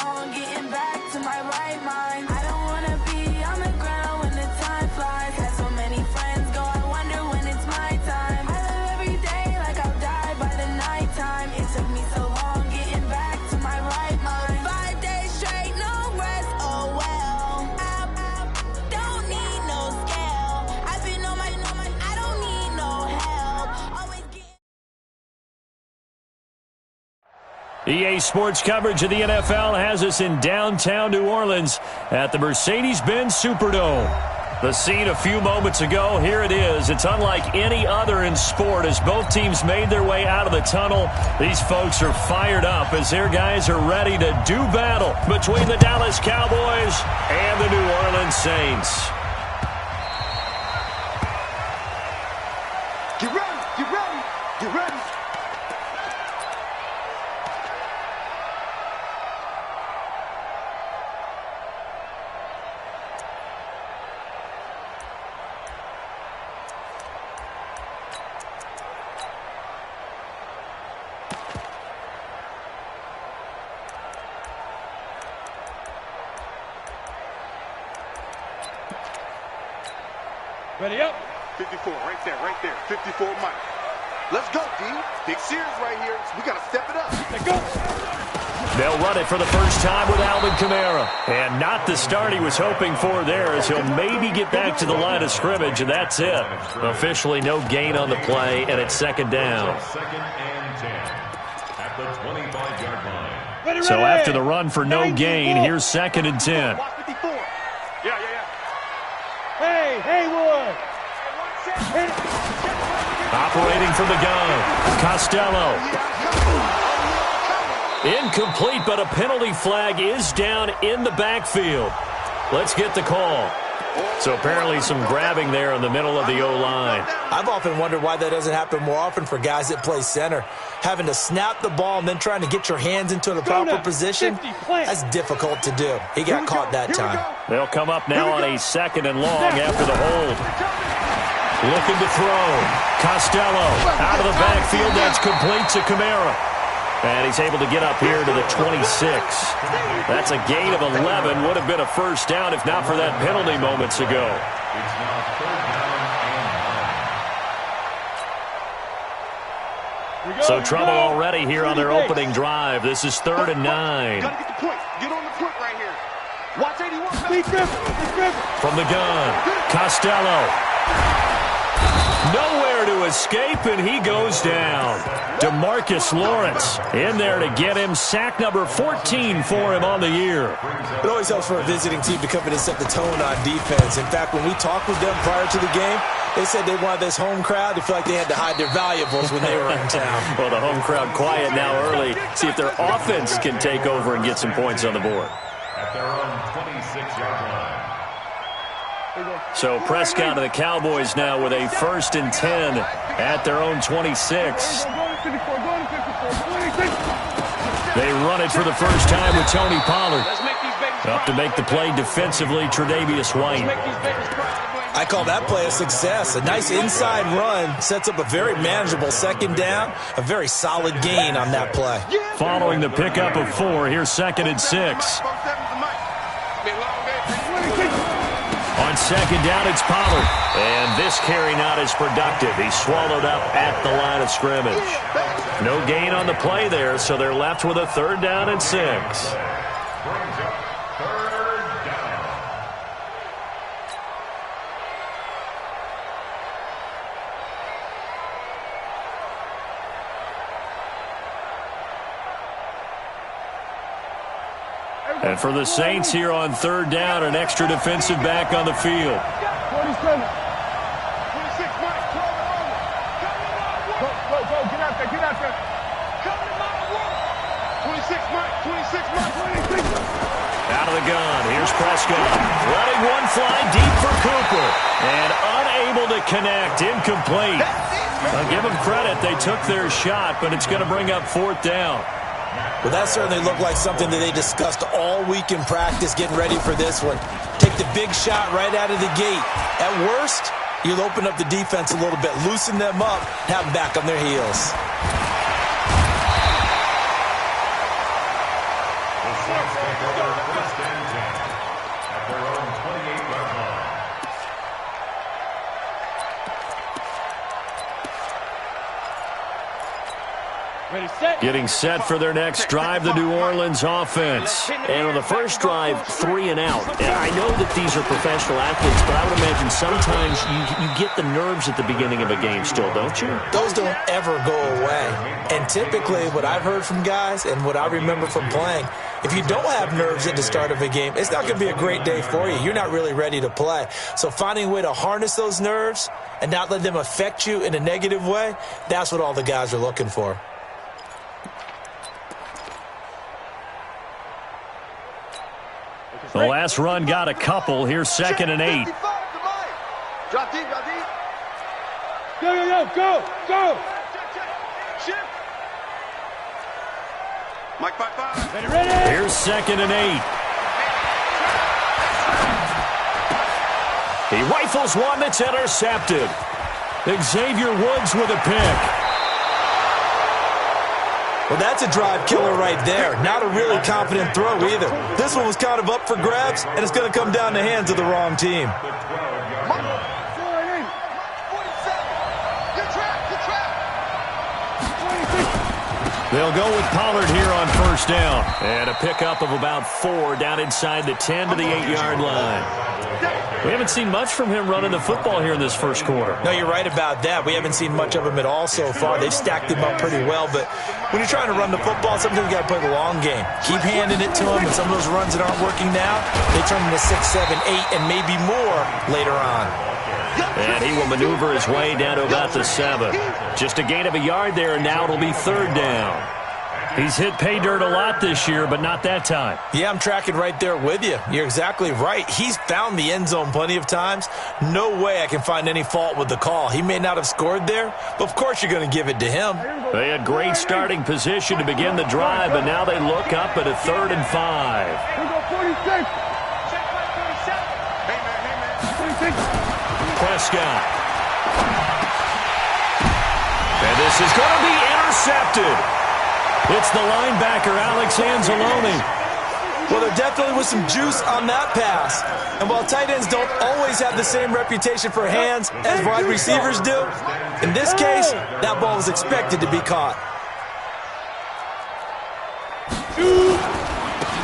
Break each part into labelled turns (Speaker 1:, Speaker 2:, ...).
Speaker 1: long getting back to my right mind. I don't wanna be on the ground when the time flies. Had so many friends go, I wonder when it's my time. I live every day like I'll die by the nighttime. It took me so long getting back to my right mind. 5 days straight, no rest, oh well. I don't need no scale. I've been on my, I don't need no help. Always get
Speaker 2: EA Sports coverage of the NFL has us in downtown New Orleans at the Mercedes-Benz Superdome. The scene a few moments ago, here it is. It's unlike any other in sport as both teams made their way out of the tunnel. These folks are fired up as their guys are ready to do battle between the Dallas Cowboys and the New Orleans Saints.
Speaker 3: Get ready, get ready, get ready.
Speaker 4: Ready up.
Speaker 3: 54, right there, 54 Mike. Let's go, D. Big series right here. We got to step it up.
Speaker 4: Let's go.
Speaker 2: They'll run it for the first time with Alvin Kamara. And not the start he was hoping for there as he'll maybe get back to the line of scrimmage, and that's it. Officially no gain on the play, and it's second down.
Speaker 5: Second and 10 at the 25-yard line.
Speaker 4: Ready,
Speaker 2: So
Speaker 4: ready.
Speaker 2: after the run for no gain, here's second and 10.
Speaker 3: Watch 54. Yeah.
Speaker 4: Hey, Haywood.
Speaker 2: Operating from the gun, Costello. Incomplete, but a penalty flag is down in the backfield. Let's get the call. So apparently some grabbing there in the middle of the O-line.
Speaker 6: I've often wondered why that doesn't happen more often for guys that play center. Having to snap the ball and then trying to get your hands into the proper position, that's difficult to do. He got caught that time.
Speaker 2: They'll come up now on a second and long after the hold. Looking to throw. Costello out of the backfield. That's complete to Kamara. And he's able to get up here to the 26. That's a gain of 11. Would have been a first down if not for that penalty moments ago.
Speaker 5: It's now third down and 9.
Speaker 2: So trouble already here on their opening drive. This is 3rd and 9.
Speaker 3: Got to get the point. Get on the point right here. Watch 81.
Speaker 4: Be grip.
Speaker 2: From the gun, Costello. Nowhere to escape, and he goes down. DeMarcus Lawrence in there to get him. Sack number 14 for him on the year.
Speaker 6: It always helps for a visiting team to come in and set the tone on defense. In fact, when we talked with them prior to the game, they said they wanted this home crowd to feel like they had to hide their valuables when they were in town.
Speaker 2: Well, the home crowd quiet now early. See if their offense can take over and get some points on the board.
Speaker 5: At their own 26-yard line.
Speaker 2: So Prescott and the Cowboys now with a 1st and 10 at their own 26. They run it for the first time with Tony Pollard. Up to make the play defensively, Tre'Davious White.
Speaker 6: I call that play a success. A nice inside run sets up a very manageable second down. A very solid gain on that play.
Speaker 2: Following the pickup of 4, here's 2nd and 6. On second down, it's Pollard. And this carry not as productive. He's swallowed up at the line of scrimmage. No gain on the play there, so they're left with a 3rd down and 6.
Speaker 5: Brings up 3rd down.
Speaker 2: And for the Saints here on 3rd down, an extra defensive back on the field.
Speaker 4: 27. 26, Mike. Go, get out there. Come to my world. 26, Mike.
Speaker 2: Out of the gun, here's Prescott. Letting one fly deep for Cooper. And unable to connect, incomplete. I'll give them credit, they took their shot, but it's going to bring up 4th down.
Speaker 6: Well, that certainly looked like something that they discussed all week in practice, getting ready for this one. Take the big shot right out of the gate. At worst, you'll open up the defense a little bit, loosen them up, have them back on their heels.
Speaker 5: The Saints take
Speaker 2: Getting set for their next drive, the New Orleans offense.
Speaker 7: And on the first drive, 3 and out. And I know that these are professional athletes, but I would imagine sometimes you get the nerves at the beginning of a game still, don't you?
Speaker 6: Those don't ever go away. And typically what I've heard from guys and what I remember from playing, if you don't have nerves at the start of a game, it's not going to be a great day for you. You're not really ready to play. So finding a way to harness those nerves and not let them affect you in a negative way, that's what all the guys are looking for.
Speaker 2: The last run got a couple. Here's 2nd and 8.
Speaker 3: Drop deep, drop deep.
Speaker 4: Go.
Speaker 3: Mike 5-5.
Speaker 4: Ready.
Speaker 2: Here's 2nd and 8. He rifles one that's intercepted. Xavier Woods with a pick.
Speaker 6: Well, that's a drive killer right there. Not a really confident throw either. This one was kind of up for grabs, and it's going to come down the hands of the wrong team.
Speaker 2: They'll go with Pollard here on 1st down. And a pickup of about 4 down inside the 10 to the 8-yard line. We haven't seen much from him running the football here in this first quarter.
Speaker 6: No, you're right about that. We haven't seen much of him at all so far. They've stacked him up pretty well, but when you're trying to run the football, sometimes you got to play the long game. Keep handing it to him, and some of those runs that aren't working now, they turn into 6, 7, 8, and maybe more later on.
Speaker 2: And he will maneuver his way down to about the 7. Just a gain of a yard there, and now it'll be 3rd down. He's hit pay dirt a lot this year, but not that time.
Speaker 6: Yeah, I'm tracking right there with you. You're exactly right. He's found the end zone plenty of times. No way I can find any fault with the call. He may not have scored there, but of course you're going to give it to him.
Speaker 2: They had great starting position to begin the drive, but now they look up at a 3rd and 5. Prescott. And this is going to be intercepted. It's the linebacker, Alex Anzalone.
Speaker 6: Well, there definitely was some juice on that pass. And while tight ends don't always have the same reputation for hands as wide receivers do, in this case, that ball was expected to be caught.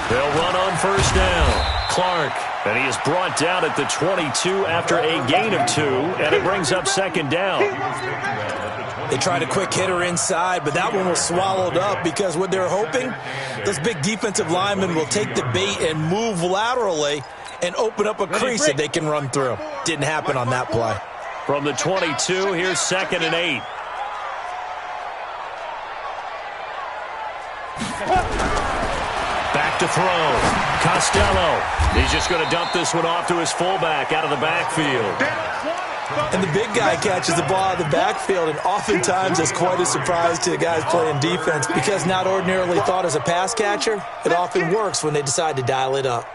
Speaker 2: They'll run on 1st down. Clark, and he is brought down at the 22 after a gain of 2, and it brings up 2nd down.
Speaker 6: They tried a quick hitter inside, but that one was swallowed up because what they're hoping, those big defensive linemen will take the bait and move laterally and open up a crease that they can run through. Didn't happen on that play.
Speaker 2: From the 22, here's 2nd and 8. Back to throw. Costello. He's just going to dump this one off to his fullback out of the backfield.
Speaker 6: And the big guy catches the ball out of the backfield, and oftentimes it's quite a surprise to the guys playing defense because not ordinarily thought as a pass catcher, it often works when they decide to dial it up.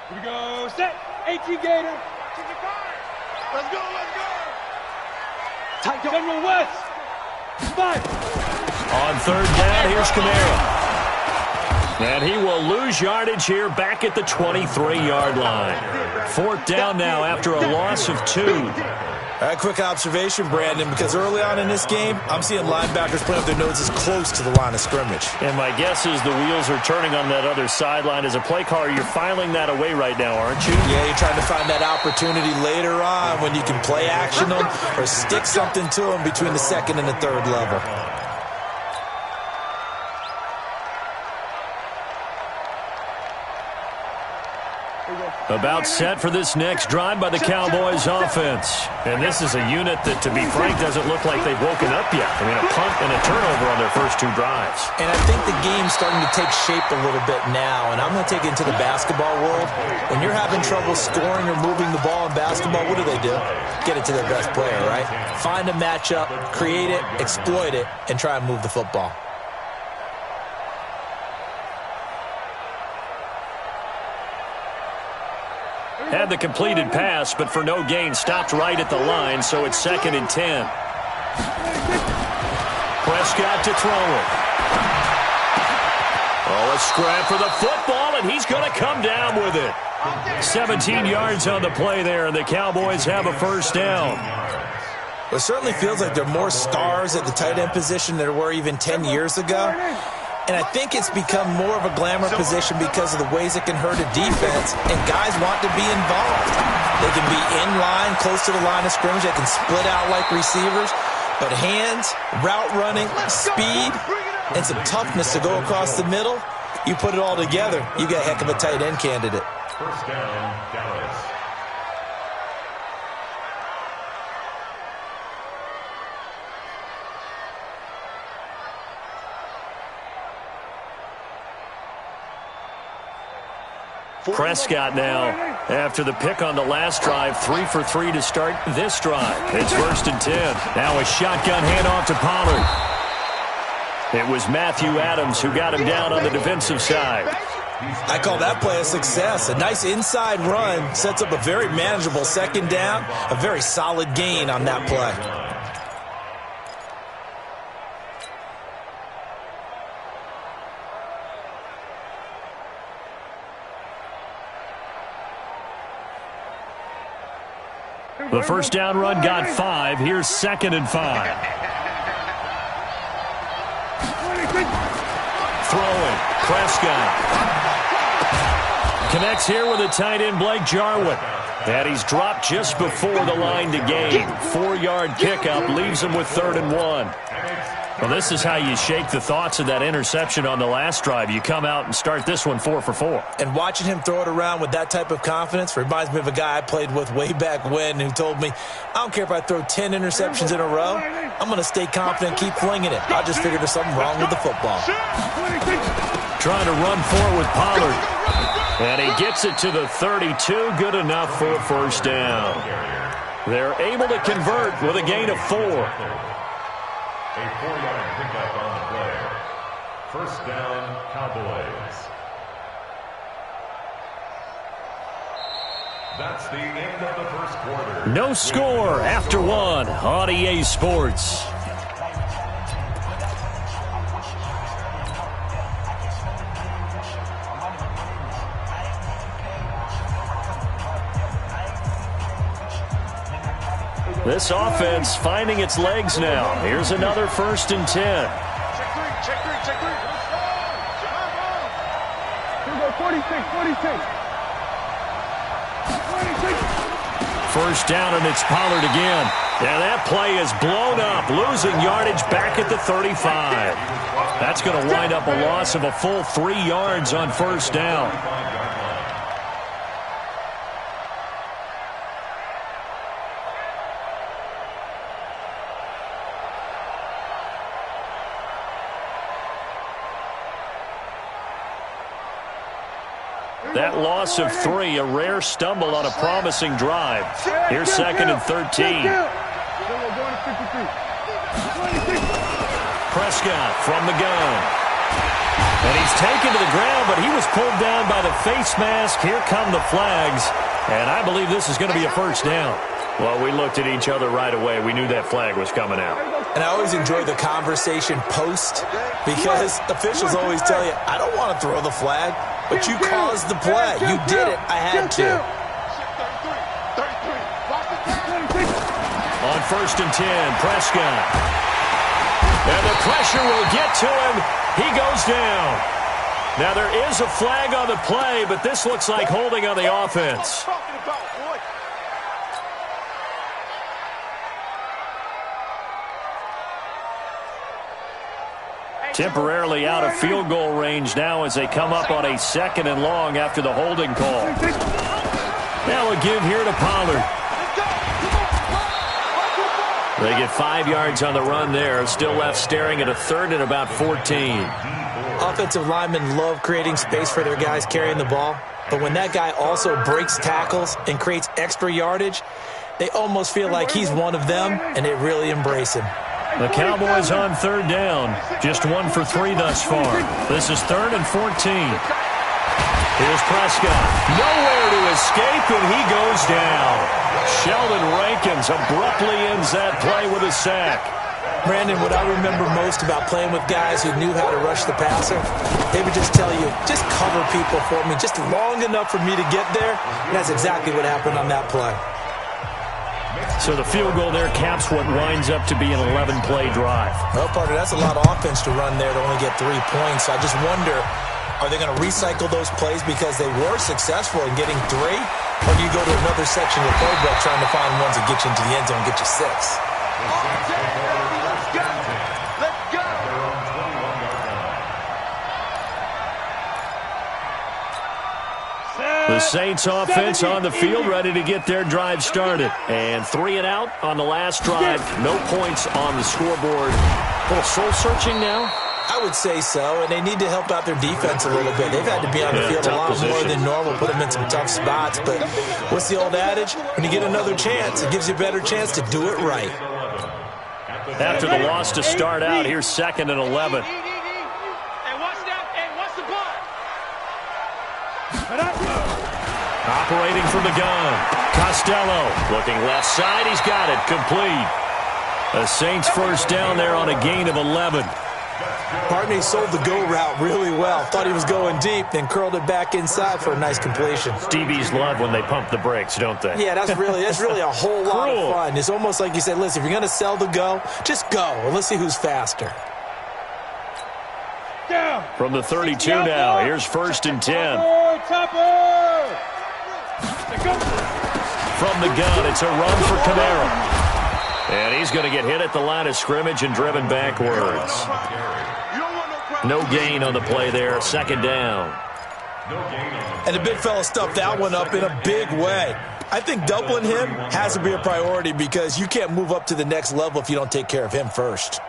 Speaker 4: Here we go. Set. 18 Gator. Let's go. Tight General West. 5.
Speaker 2: On 3rd down, here's Kamara. And he will lose yardage here back at the 23-yard line. 4th down now after a loss of 2.
Speaker 6: A quick observation, Brandon, because early on in this game, I'm seeing linebackers putting up their noses close to the line of scrimmage.
Speaker 2: And my guess is the wheels are turning on that other sideline. As a play caller, you're filing that away right now, aren't you?
Speaker 6: Yeah, you're trying to find that opportunity later on when you can play action them or stick something to them between the 2nd and the 3rd level.
Speaker 2: About set for this next drive by the Cowboys offense. And this is a unit that, to be frank, doesn't look like they've woken up yet. I mean, a punt and a turnover on their first 2 drives.
Speaker 6: And I think the game's starting to take shape a little bit now, and I'm going to take it into the basketball world. When you're having trouble scoring or moving the ball in basketball, what do? Get it to their best player, right? Find a matchup, create it, exploit it, and try and move the football.
Speaker 2: Had the completed pass, but for no gain, stopped right at the line, so it's 2nd and 10. Prescott to throw it. Oh, a scrap for the football, and he's going to come down with it. 17 yards on the play there, and the Cowboys have a first down.
Speaker 6: It certainly feels like there are more stars at the tight end position than there were even 10 years ago. And I think it's become more of a glamour position because of the ways it can hurt a defense, and guys want to be involved. They can be in line, close to the line of scrimmage. They can split out like receivers. But hands, route running, speed, and some toughness to go across the middle, you put it all together, you got a heck of a tight end candidate.
Speaker 5: First down, Dallas.
Speaker 2: Prescott now, after the pick on the last drive, 3 for 3 to start this drive. It's 1st and 10. Now a shotgun handoff to Pollard. It was Matthew Adams who got him down on the defensive side.
Speaker 6: I call that play a success. A nice inside run sets up a very manageable second down, a very solid gain on that play.
Speaker 2: The first down run got 5. Here's 2nd and 5. Throwing. Prescott. Connects here with a tight end, Blake Jarwin. And he's dropped just before the line to gain. 4-yard pickup leaves him with 3rd and 1. Well, this is how you shake the thoughts of that interception on the last drive. You come out and start this one 4 for 4.
Speaker 6: And watching him throw it around with that type of confidence reminds me of a guy I played with way back when who told me, I don't care if I throw 10 interceptions in a row, I'm going to stay confident and keep flinging it. I just figured there's something wrong with the football.
Speaker 2: Trying to run forward with Pollard. And he gets it to the 32. Good enough for a first down. They're able to convert with a gain of 4.
Speaker 5: A 4-yard pickup on the play. First down, Cowboys. That's the end of the first quarter.
Speaker 2: No score after 1 on EA Sports. This offense finding its legs now. Here's another 1st and 10.
Speaker 4: Check three. Here we go, 46.
Speaker 2: First down, and it's Pollard again. And that play is blown up, losing yardage back at the 35. That's going to wind up a loss of a full 3 yards on first down. That loss of 3, a rare stumble on a promising drive. Here's 2nd and 13. Prescott from the gun. And he's taken to the ground, but he was pulled down by the face mask. Here come the flags. And I believe this is going to be a first down. Well, we looked at each other right away. We knew that flag was coming out.
Speaker 6: And I always enjoy the conversation post because officials always tell you, I don't want to throw the flag, but you caused the play. You did it. I had to.
Speaker 2: On 1st and 10, Prescott. And the pressure will get to him. He goes down. Now there is a flag on the play, but this looks like holding on the offense. Temporarily out of field goal range now as they come up on a 2nd and long after the holding call. Now a give here to Pollard. They get 5 yards on the run there. Still left staring at a 3rd and about 14.
Speaker 6: Offensive linemen love creating space for their guys carrying the ball. But when that guy also breaks tackles and creates extra yardage, they almost feel like he's one of them, and they really embrace him.
Speaker 2: The Cowboys on 3rd down. Just 1 for 3 thus far. This is 3rd and 14. Here's Prescott. Nowhere to escape, and he goes down. Sheldon Rankins abruptly ends that play with a sack.
Speaker 6: Brandon, what I remember most about playing with guys who knew how to rush the passer, they would just tell you, just cover people for me, just long enough for me to get there. And that's exactly what happened on that play.
Speaker 2: So the field goal there caps what winds up to be an 11-play drive.
Speaker 6: Well, partner, that's a lot of offense to run there to only get 3 points. I just wonder, are they going to recycle those plays because they were successful in getting 3? Or do you go to another section of the playbook trying to find ones that get you into the end zone and get you 6?
Speaker 3: Let's go. Let's go.
Speaker 2: The Saints offense on the field, ready to get their drive started. And 3 and out on the last drive. No points on the scoreboard. A little soul-searching now?
Speaker 6: I would say so, and they need to help out their defense a little bit. They've had to be on the field a lot more than normal, put them in some tough spots. But what's the old adage? When you get another chance, it gives you a better chance to do it right.
Speaker 2: After the loss to start out, here's 2nd and 11. Operating from the gun. Costello looking left side. He's got it. Complete. The Saints first down there on a gain of 11.
Speaker 6: Partney sold the go route really well. Thought he was going deep, then curled it back inside for a nice completion.
Speaker 2: DBs love when they pump the brakes, don't they?
Speaker 6: Yeah, that's really a whole lot of fun. It's almost like you said, listen, if you're going to sell the go, just go, and let's see who's faster.
Speaker 2: From the 32 now, here's 1st and 10. From the gun, it's a run for Kamara. And he's going to get hit at the line of scrimmage and driven backwards. No gain on the play there, 2nd down.
Speaker 6: And the big fella stuffed that one up in a big way. I think doubling him has to be a priority because you can't move up to the next level if you don't take care of him first.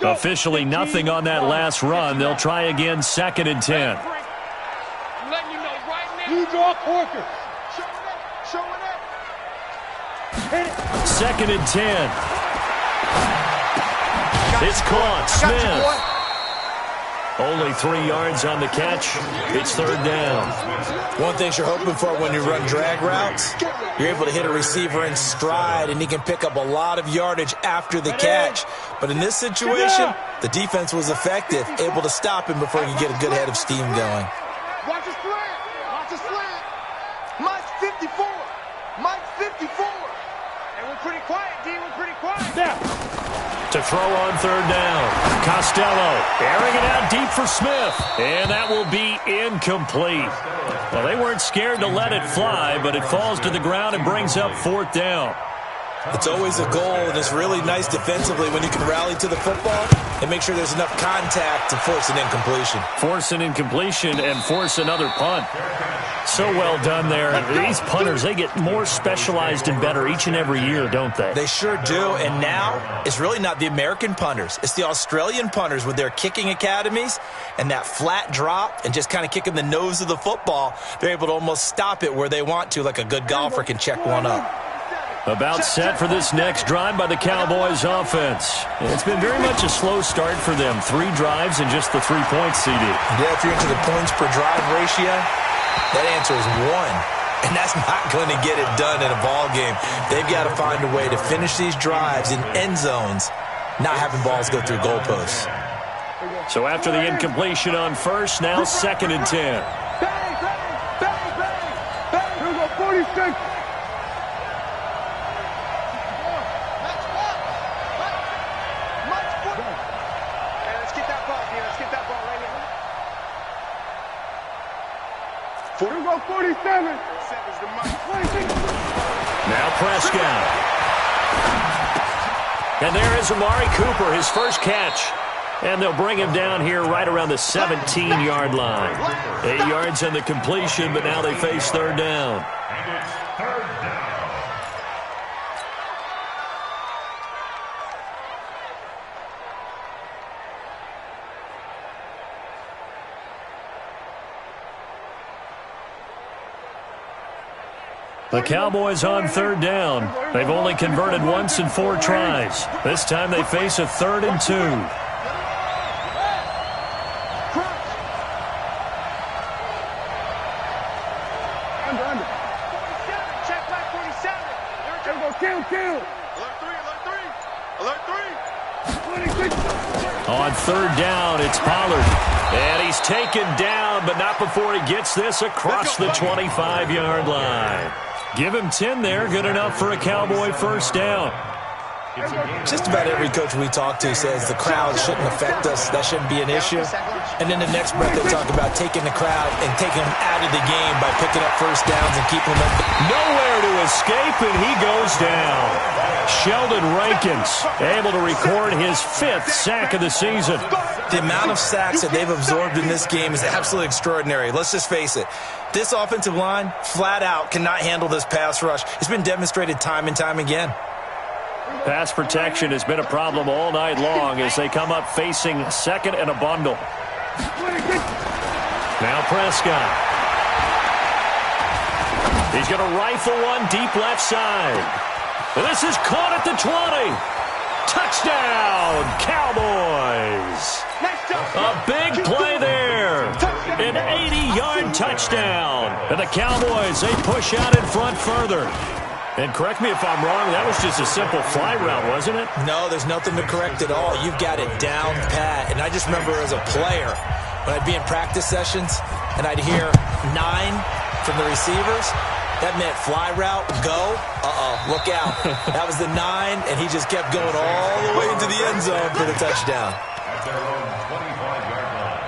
Speaker 2: Officially nothing on that last run. They'll try again, 2nd and 10.
Speaker 4: You draw Corker.
Speaker 2: 2nd and 10. It's caught. Smith. Only 3 yards on the catch. It's 3rd down.
Speaker 6: One thing you're hoping for when you run drag routes, you're able to hit a receiver in stride, and he can pick up a lot of yardage after the catch. But in this situation, the defense was effective, able to stop him before he could get a good head of steam going.
Speaker 3: Watch his slant. Watch his slant. Mike's 54. Mike's 54.
Speaker 4: And we're pretty quiet, D. We're pretty quiet.
Speaker 2: To throw on 3rd down. Costello airing it out deep for Smith. And that will be incomplete. Well, they weren't scared to let it fly, but it falls to the ground and brings up 4th down.
Speaker 6: It's always a goal, and it's really nice defensively when you can rally to the football and make sure there's enough contact to force an incompletion.
Speaker 2: Force an incompletion and force another punt. So well done there. These punters, they get more specialized and better each and every year, don't they?
Speaker 6: They sure do, and now it's really not the American punters. It's the Australian punters with their kicking academies and that flat drop and just kind of kicking the nose of the football. They're able to almost stop it where they want to, like a good golfer can check one up.
Speaker 2: About set for this next drive by the Cowboys offense. It's been very much a slow start for them. 3 drives and just the 3 points, CD.
Speaker 6: Yeah, if you're into the points per drive ratio, that answer is 1. And that's not going to get it done in a ball game. They've got to find a way to finish these drives in end zones, not having balls go through goalposts.
Speaker 2: So after the incompletion on 1st, now 2nd and 10.
Speaker 4: Bang, bang, bang, bang, bang. Here we go, 46. Here we go, 47.
Speaker 2: Now Prescott. And there is Amari Cooper, his first catch. And they'll bring him down here right around the 17-yard line. 8 yards on the completion, but now they face 3rd down. The Cowboys on 3rd down. They've only converted once in 4 tries. This time they face a 3rd and 2.
Speaker 4: Kill.
Speaker 3: Alert three.
Speaker 2: On third down, it's Pollard. And he's taken down, but not before he gets this across the 25-yard line. Give him 10 there, good enough for a Cowboy first down.
Speaker 6: Just about every coach we talk to says the crowd shouldn't affect us. That shouldn't be an issue. And then the next breath they talk about taking the crowd and taking them out of the game by picking up first downs and keeping them up.
Speaker 2: Nowhere to escape, and he goes down. Sheldon Rankins able to record his 5th sack of the season.
Speaker 6: The amount of sacks that they've absorbed in this game is absolutely extraordinary. Let's just face it. This offensive line, flat out, cannot handle this pass rush. It's been demonstrated time and time again.
Speaker 2: Pass protection has been a problem all night long as they come up facing second and a bundle. Now Prescott. He's going to rifle one deep left side. And this is caught at the 20. Touchdown, Cowboys. A big play there. An 80-yard touchdown. And the Cowboys, they push out in front further. And correct me if I'm wrong, that was just a simple fly route, wasn't it?
Speaker 6: No, there's nothing to correct at all. You've got it down pat. And I just remember as a player, when I'd be in practice sessions and I'd hear 9 from the receivers, that meant fly route, go, look out. That was the 9, and he just kept going all the way into the end zone for the touchdown.
Speaker 5: At their own 25-yard line.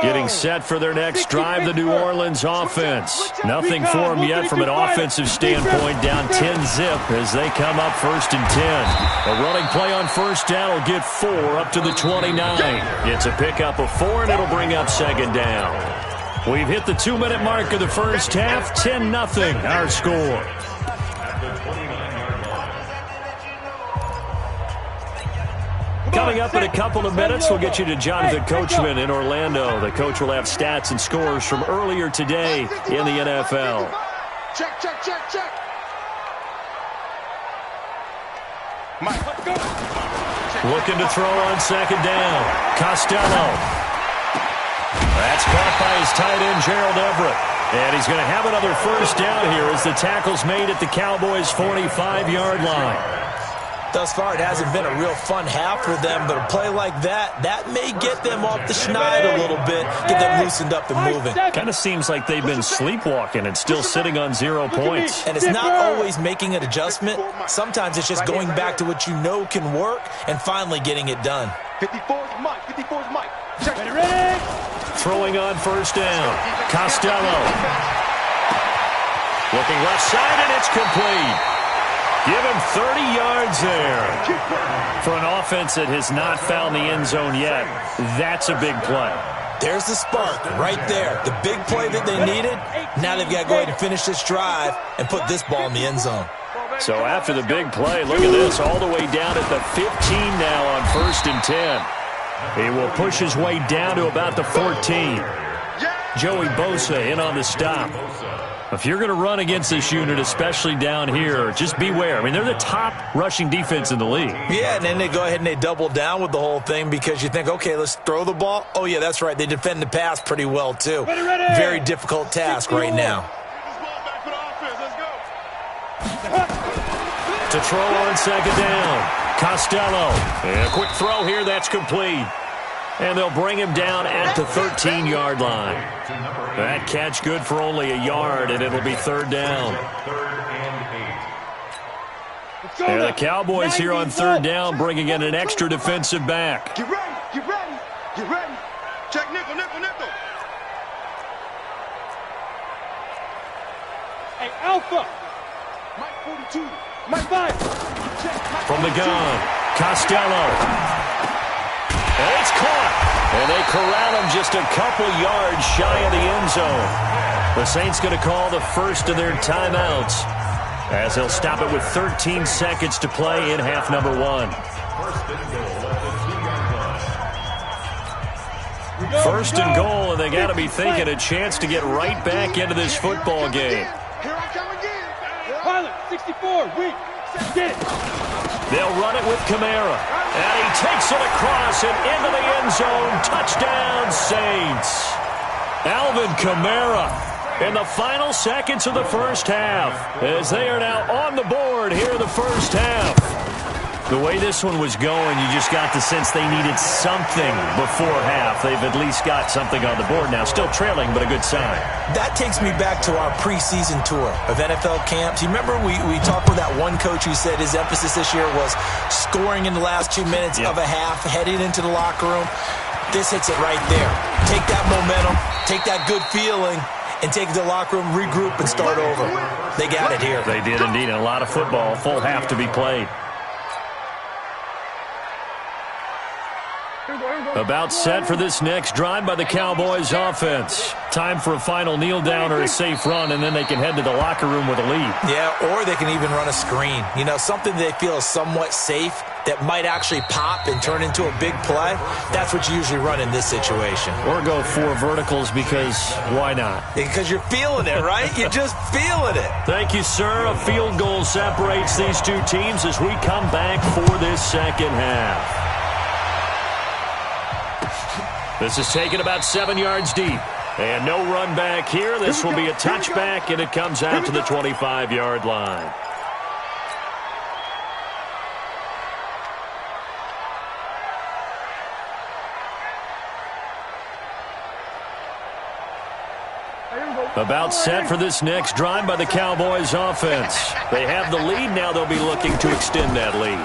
Speaker 2: Getting set for their next drive, the New Orleans offense. Nothing for them yet from an offensive standpoint, down 10-zip as they come up 1st and 10. A running play on first down will get 4 up to the 29. It's a pickup of 4, and it'll bring up 2nd down. We've hit the 2-minute mark of the first half, 10-0 our score. Coming up in a couple of minutes, we'll get you to Jonathan Coachman in Orlando. The coach will have stats and scores from earlier today in the NFL.
Speaker 3: Check. Mike, let's go.
Speaker 2: Looking to throw on 2nd down. Costello. That's caught by his tight end, Gerald Everett. And he's going to have another first down here as the tackle's made at the Cowboys' 45-yard line.
Speaker 6: Thus far, it hasn't been a real fun half for them, but a play like that may get them off the schneid a little bit, get them loosened up and moving.
Speaker 2: Kind of seems like they've been sleepwalking and still sitting on 0 points.
Speaker 6: And it's not always making an adjustment. Sometimes it's just going back to what you know can work and finally getting it done.
Speaker 3: 54's Mike. Check.
Speaker 4: Ready?
Speaker 2: Throwing on first down. Costello. Looking left side, and it's complete. Give him 30 yards there. For an offense that has not found the end zone yet, that's a big play.
Speaker 6: There's the spark right there. The big play that they needed. Now they've got to go ahead and finish this drive and put this ball in the end zone.
Speaker 2: So after the big play, look at this, all the way down at the 15 now on 1st and 10. He will push his way down to about the 14. Joey Bosa in on the stop. If you're going to run against this unit, especially down here, just beware. I mean, they're the top rushing defense in the league.
Speaker 6: Yeah, and then they go ahead and they double down with the whole thing because you think, okay, let's throw the ball. Oh, yeah, that's right. They defend the pass pretty well, too. Very difficult task right now.
Speaker 2: To throw on 2nd down. Costello. And a quick throw here. That's complete. And they'll bring him down at the 13-yard line. That catch good for only a yard, and it'll be 3rd down. And the Cowboys here on 3rd down bringing in an extra defensive back.
Speaker 3: Get ready. Check nickel.
Speaker 4: Hey, Alpha. Mike 42. Mike 5.
Speaker 2: From the gun, Costello. And it's caught. And they corral him just a couple yards shy of the end zone. The Saints going to call the first of their timeouts as they'll stop it with 13 seconds to play in half number 1. First and goal, and they got to be thinking a chance to get right back into this football game.
Speaker 3: Here I come again.
Speaker 4: Pilot, 64, weak. Get it.
Speaker 2: They'll run it with Kamara. And he takes it across and into the end zone. Touchdown, Saints. Alvin Kamara in the final seconds of the first half, as they are now on the board here in the first half. The way this one was going, you just got the sense they needed something before half. They've at least got something on the board now. Still trailing, but a good sign.
Speaker 6: That takes me back to our preseason tour of NFL camps. You remember we talked with that one coach who said his emphasis this year was scoring in the last 2 minutes of a half, heading into the locker room. This hits it right there. Take that momentum, take that good feeling, and take it to the locker room, regroup, and start over. They got it here.
Speaker 2: They did indeed. A lot of football, full half to be played. About set for this next drive by the Cowboys offense. Time for a final kneel down or a safe run, and then they can head to the locker room with a lead.
Speaker 6: Yeah, or they can even run a screen. You know, something they feel is somewhat safe that might actually pop and turn into a big play. That's what you usually run in this situation.
Speaker 2: Or go 4 verticals because why not?
Speaker 6: Because you're feeling it, right? You're just feeling it.
Speaker 2: Thank you, sir. A field goal separates these two teams as we come back for this second half. This is taken about 7 yards deep. And no run back here. This will be a touchback, and it comes out to the 25-yard line. About set for this next drive by the Cowboys offense. They have the lead. Now they'll be looking to extend that lead.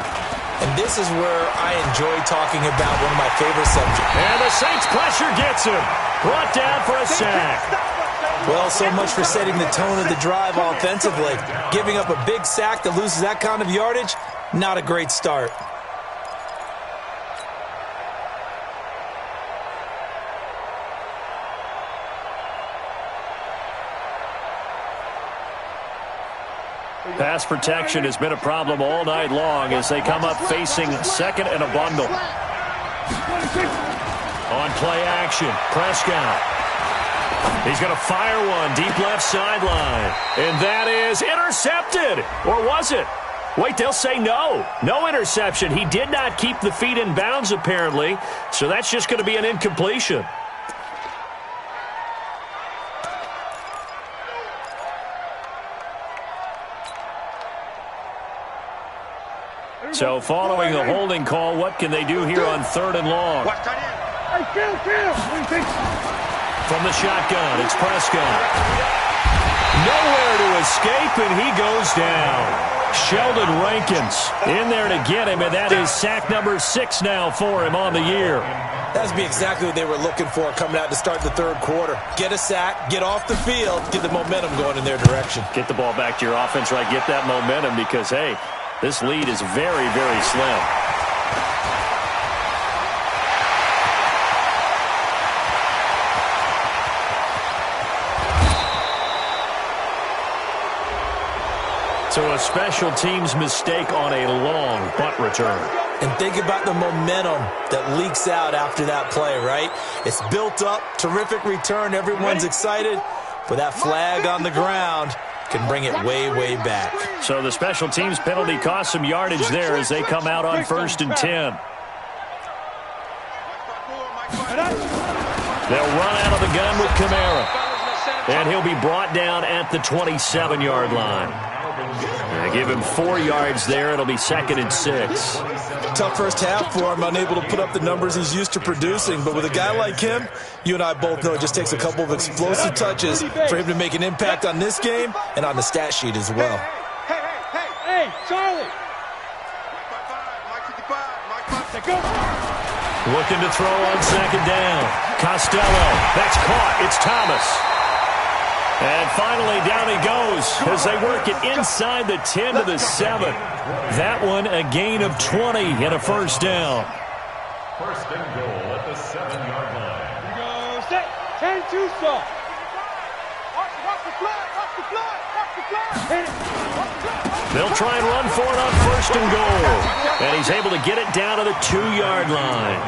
Speaker 6: And this is where I enjoy talking about one of my favorite subjects.
Speaker 2: And the Saints pressure gets him. Brought down for a sack.
Speaker 6: Well, so much for setting the tone of the drive offensively. Giving up a big sack that loses that kind of yardage, not a great start.
Speaker 2: Pass protection has been a problem all night long as they come up facing second and a bundle. On play action, Prescott. He's going to fire one deep left sideline. And that is intercepted. Or was it? Wait, they'll say no. No interception. He did not keep the feet in bounds, apparently. So that's just going to be an incompletion. So following the holding call, what can they do here on 3rd and long? From the shotgun, it's Prescott. Nowhere to escape, and he goes down. Sheldon Rankins in there to get him, and that is sack number 6 now for him on the year.
Speaker 6: That's be exactly what they were looking for coming out to start the 3rd quarter. Get a sack, get off the field, get the momentum going in their direction.
Speaker 2: Get the ball back to your offense, right? Get that momentum because, hey, this lead is very, very slim. So a special teams mistake on a long punt return.
Speaker 6: And think about the momentum that leaks out after that play, right? It's built up, terrific return, everyone's excited, but that flag on the ground can bring it way, way back.
Speaker 2: So the special teams penalty cost some yardage there as they come out on 1st and 10. They'll run out of the gun with Kamara. And he'll be brought down at the 27-yard line. They give him 4 yards there. It'll be 2nd and 6.
Speaker 6: Tough first half for him, unable to put up the numbers he's used to producing. But with a guy like him, you and I both know it just takes a couple of explosive touches for him to make an impact on this game and on the stat sheet as well.
Speaker 4: Hey, Charlie!
Speaker 2: Looking to throw on 2nd down. Costello. That's caught. It's Thomas. And finally, down he goes as they work it inside the 10 to the 7. That one a gain of 20 and a first down.
Speaker 5: 1st and goal at the 7-yard line.
Speaker 4: Here we go. Set. 10-2 stop. Watch the fly. Watch the fly. Watch the fly. Hit it. Watch the fly.
Speaker 2: They'll try and run for it on 1st and goal. And he's able to get it down to the 2-yard line.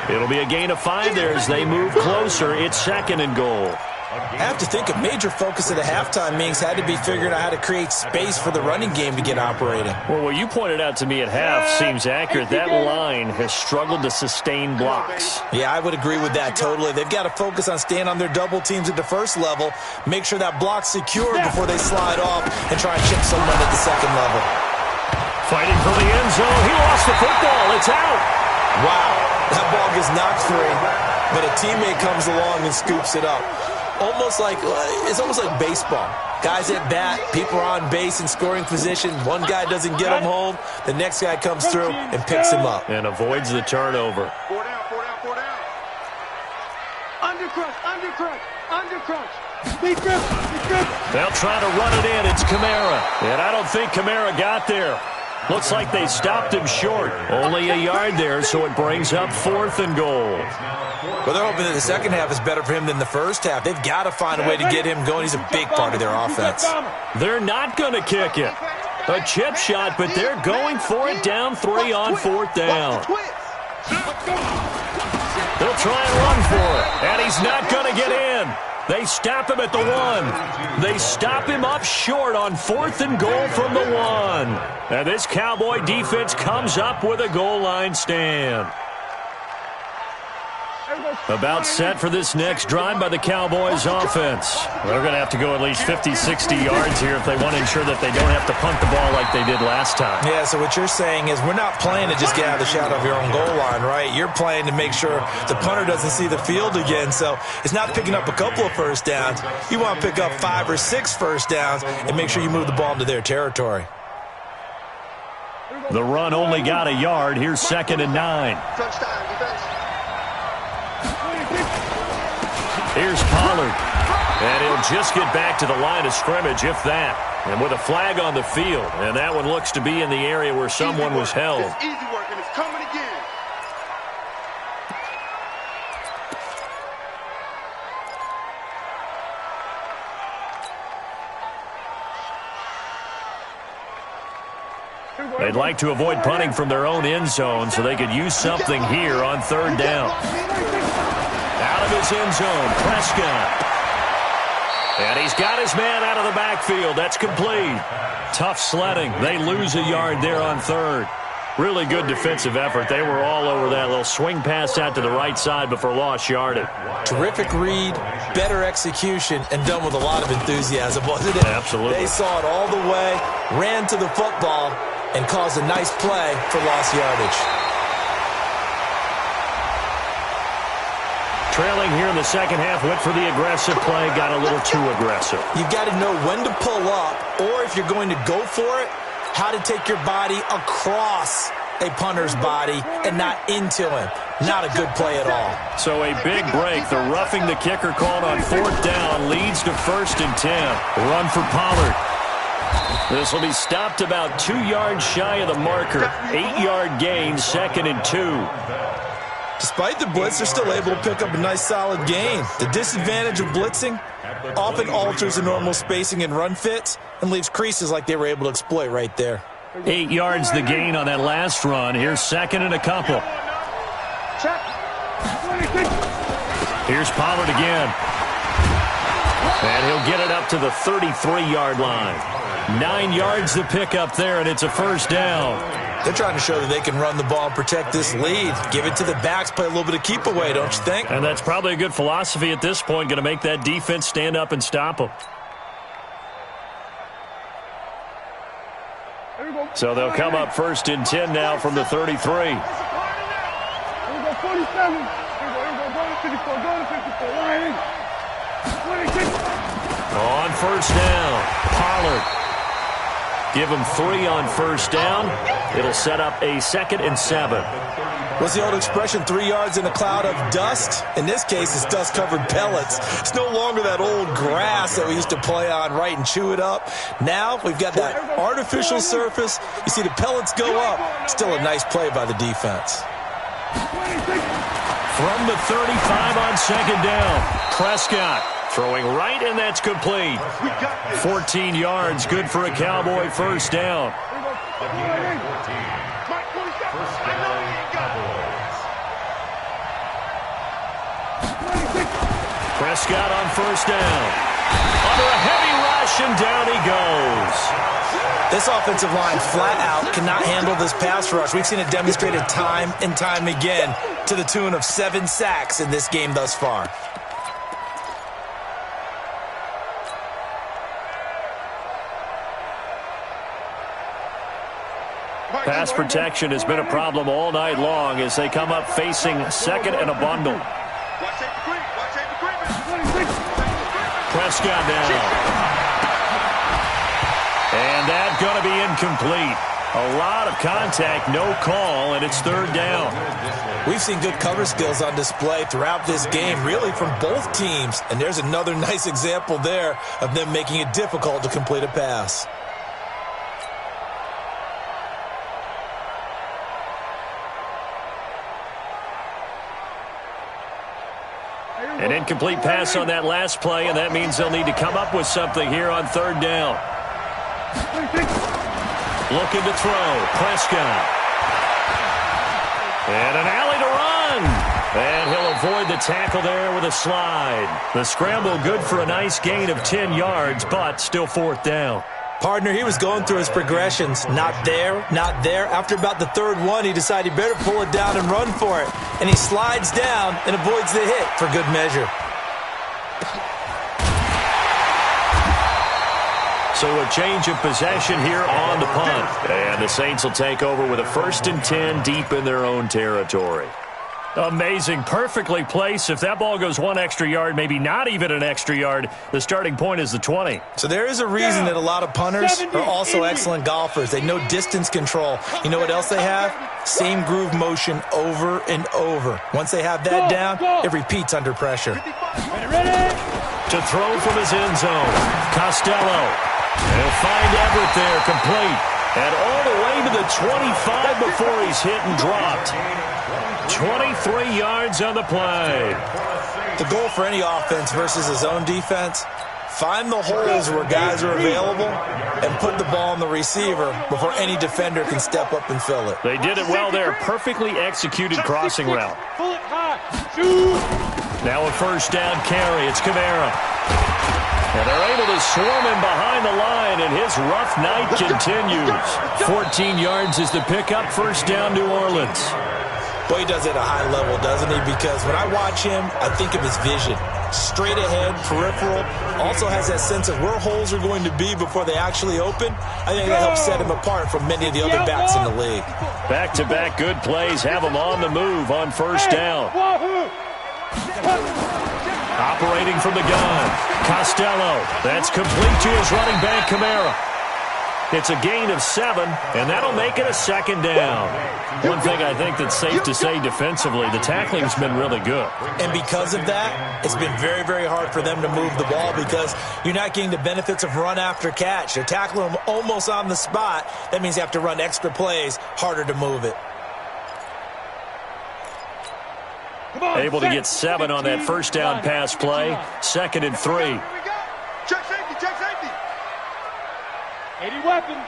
Speaker 2: It'll be a gain of 5 there as they move closer. It's 2nd and goal.
Speaker 6: I have to think a major focus of the halftime meetings had to be figuring out how to create space for the running game to get operating.
Speaker 2: Well, what you pointed out to me at half seems accurate. That line has struggled to sustain blocks.
Speaker 6: Yeah, I would agree with that totally. They've got to focus on staying on their double teams at the first level, make sure that block's secure before they slide off and try and chip someone at the second level.
Speaker 2: Fighting for the end zone. He lost the football. It's out.
Speaker 6: Wow, that ball gets knocked free, but a teammate comes along and scoops it up. It's almost like baseball. Guys at bat, people are on base in scoring position. One guy doesn't get him home. The next guy comes through and picks him up.
Speaker 2: And avoids the turnover.
Speaker 3: 4 down, 4 down, 4 down.
Speaker 4: Undercrunch, undercrunch, undercrunch. Deep grip, deep grip.
Speaker 2: They'll try to run it in. It's Kamara. And I don't think Kamara got there. Looks like they stopped him short. Only a yard there, so it brings up 4th and goal.
Speaker 6: Well, they're hoping that the second half is better for him than the first half. They've got to find a way to get him going. He's a big part of their offense.
Speaker 2: They're not going to kick it. A chip shot, but they're going for it down 3 on 4th down. They'll try and run for it, and he's not going to get in. They stop him at the 1. They stop him up short on 4th and goal from the 1. And this Cowboy defense comes up with a goal line stand. About set for this next drive by the Cowboys offense. They're going to have to go at least 50, 60 yards here if they want to ensure that they don't have to punt the ball like they did last time.
Speaker 6: Yeah, so what you're saying is we're not playing to just get out of the shadow of your own goal line, right? You're playing to make sure the punter doesn't see the field again. So it's not picking up a couple of first downs. You want to pick up 5 or 6 first downs and make sure you move the ball into their territory.
Speaker 2: The run only got a yard. Here's 2nd and 9.
Speaker 3: Touchdown, defense.
Speaker 2: Here's Pollard. And he'll just get back to the line of scrimmage, if that. And with a flag on the field. And that one looks to be in the area where someone was held.
Speaker 3: It's easy work, and it's coming again.
Speaker 2: They'd like to avoid punting from their own end zone so they could use something here on 3rd down. Out of his end zone, Prescott. And he's got his man out of the backfield. That's complete. Tough sledding. They lose a yard there on 3rd. Really good defensive effort. They were all over that little swing pass out to the right side before lost yardage.
Speaker 6: Terrific read, better execution, and done with a lot of enthusiasm, wasn't it?
Speaker 2: Absolutely.
Speaker 6: They saw it all the way, ran to the football, and caused a nice play for lost yardage.
Speaker 2: Trailing here in the second half, went for the aggressive play, got a little too aggressive.
Speaker 6: You've got to know when to pull up, or if you're going to go for it, how to take your body across a punter's body and not into him. Not a good play at all.
Speaker 2: So a big break. The roughing the kicker called on 4th down leads to 1st and 10. Run for Pollard. This will be stopped about 2 yards shy of the marker. 8-yard gain, 2nd and 2.
Speaker 6: Despite the blitz, they're still able to pick up a nice solid gain. The disadvantage of blitzing often alters the normal spacing and run fits and leaves creases like they were able to exploit right there.
Speaker 2: 8 yards the gain on that last run. Here's 2nd and a couple. Here's Pollard again. And he'll get it up to the 33-yard line. 9 yards to pick up there, and it's a 1st down.
Speaker 6: They're trying to show that they can run the ball and protect this lead. Give it to the backs, play a little bit of keep away, don't you think?
Speaker 2: And that's probably a good philosophy at this point, going to make that defense stand up and stop them. So they'll come up 1st and 10 now from the 33.
Speaker 4: Here we go, 47. Here we go, go to 54, go to 54. 26.
Speaker 2: On 1st down, Pollard. Give him 3 on 1st down. It'll set up a 2nd and 7.
Speaker 6: What's the old expression, 3 yards in a cloud of dust? In this case, it's dust-covered pellets. It's no longer that old grass that we used to play on, right, and chew it up. Now we've got that artificial surface. You see the pellets go up. Still a nice play by the defense.
Speaker 2: From the 35 on 2nd down, Prescott. Throwing right, and that's complete. 14 yards, good for a Cowboy 1st down. Prescott on first down. Under a heavy rush, and down he goes.
Speaker 6: This offensive line flat out cannot handle this pass rush. We've seen it demonstrated time and time again to the tune of 7 sacks in this game thus far.
Speaker 2: Pass protection has been a problem all night long as they come up facing second and a bundle. Prescott down. And that's going to be incomplete. A lot of contact, no call, and it's third down.
Speaker 6: We've seen good cover skills on display throughout this game, really from both teams. And there's another nice example there of them making it difficult to complete a pass.
Speaker 2: An incomplete pass on that last play, and that means they'll need to come up with something here on third down. Looking to throw. Prescott. And an alley to run. And he'll avoid the tackle there with a slide. The scramble good for a nice gain of 10 yards, but still fourth down.
Speaker 6: Partner, he was going through his progressions. Not there, not there. After about the third one, he decided he better pull it down and run for it. And he slides down and avoids the hit for good measure.
Speaker 2: So a change of possession here on the punt. And the Saints will take over with a 1st and 10 deep in their own territory. Amazing. Perfectly placed. If that ball goes 1 extra yard, maybe not even an extra yard, the starting point is the 20.
Speaker 6: So there is a reason that a lot of punters are also excellent golfers. They know distance control. You know what else they have? Same groove motion over and over. Once they have that down, it repeats under pressure.
Speaker 2: To throw from his end zone. Costello. He'll find Everett there, complete. And all the way to the 25 before he's hit and dropped. 23 yards on the play.
Speaker 6: The goal for any offense versus his own defense, find the holes where guys are available and put the ball on the receiver before any defender can step up and fill it.
Speaker 2: They did it well there. Perfectly executed crossing route. Now a first down carry. It's Kamara. And they're able to swarm him behind the line, and his rough night continues. 14 yards is the pickup. First down, New Orleans.
Speaker 6: Boy, he does it at a high level, doesn't he? Because when I watch him, I think of his vision. Straight ahead, peripheral. Also has that sense of where holes are going to be before they actually open. I think that helps set him apart from many of the other backs in the league.
Speaker 2: Back-to-back good plays have him on the move on first down. Operating from the gun. Costello. That's complete to his running back, Kamara. It's a gain of 7, and that'll make it a second down. One thing I think that's safe to say defensively, the tackling's been really good.
Speaker 6: And because of that, it's been very, very hard for them to move the ball because you're not getting the benefits of run after catch. They're tackling them almost on the spot. That means you have to run extra plays, harder to move it.
Speaker 2: Able to get 7 on that first down pass play. 2nd and 3.
Speaker 3: Check safety, check safety.
Speaker 4: 80 weapons.